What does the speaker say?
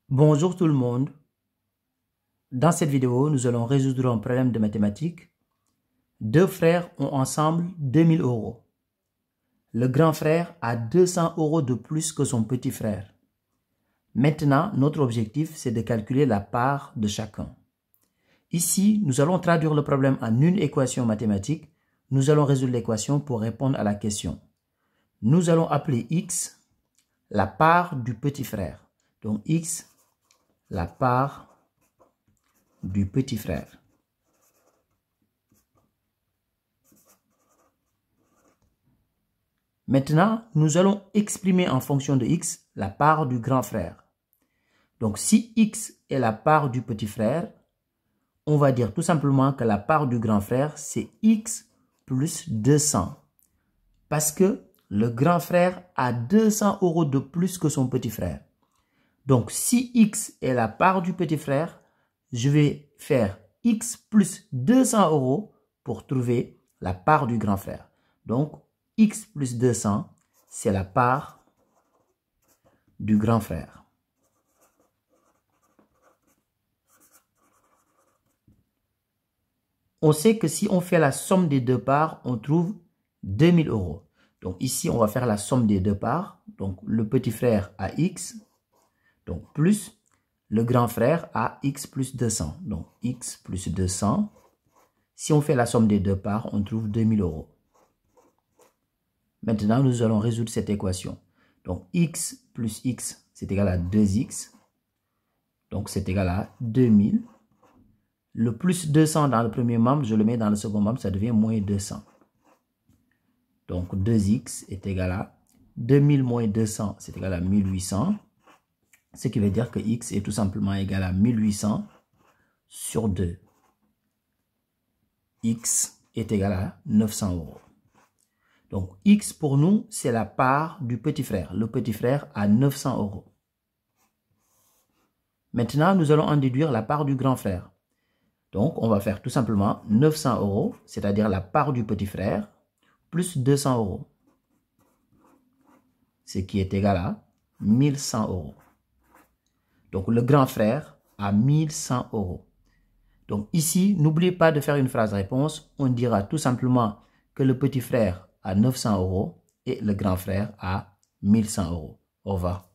Bonjour tout le monde. Dans cette vidéo, nous allons résoudre un problème de mathématiques. Deux frères ont ensemble 2000 euros. Le grand frère a 200 euros de plus que son petit frère. Maintenant, notre objectif, c'est de calculer la part de chacun. Ici, nous allons traduire le problème en une équation mathématique. Nous allons résoudre l'équation pour répondre à la question. Nous allons appeler x la part du petit frère. Donc x, la part du petit frère. Maintenant, nous allons exprimer en fonction de x la part du grand frère. Donc, si x est la part du petit frère, on va dire tout simplement que la part du grand frère, c'est x plus 200. Parce que le grand frère a 200 euros de plus que son petit frère. Donc, si x est la part du petit frère, je vais faire x plus 200 euros pour trouver la part du grand frère. Donc, x plus 200, c'est la part du grand frère. On sait que si on fait la somme des deux parts, on trouve 2000 euros. Donc ici, on va faire la somme des deux parts. Donc le petit frère a x, donc plus le grand frère a x plus 200. Donc x plus 200. Si on fait la somme des deux parts, on trouve 2000 euros. Maintenant, nous allons résoudre cette équation. Donc x plus x, c'est égal à 2x. Donc c'est égal à 2000. Le plus 200 dans le premier membre, je le mets dans le second membre, ça devient moins 200. Donc 2x est égal à 2000 moins 200, c'est égal à 1800. Ce qui veut dire que x est tout simplement égal à 1800 sur 2. X est égal à 900 euros. Donc x pour nous, c'est la part du petit frère. Le petit frère a 900 euros. Maintenant, nous allons en déduire la part du grand frère. Donc, on va faire tout simplement 900 euros, c'est-à-dire la part du petit frère, plus 200 euros. Ce qui est égal à 1100 euros. Donc, le grand frère a 1100 euros. Donc, ici, n'oubliez pas de faire une phrase réponse. On dira tout simplement que le petit frère a 900 euros et le grand frère a 1100 euros. Au revoir.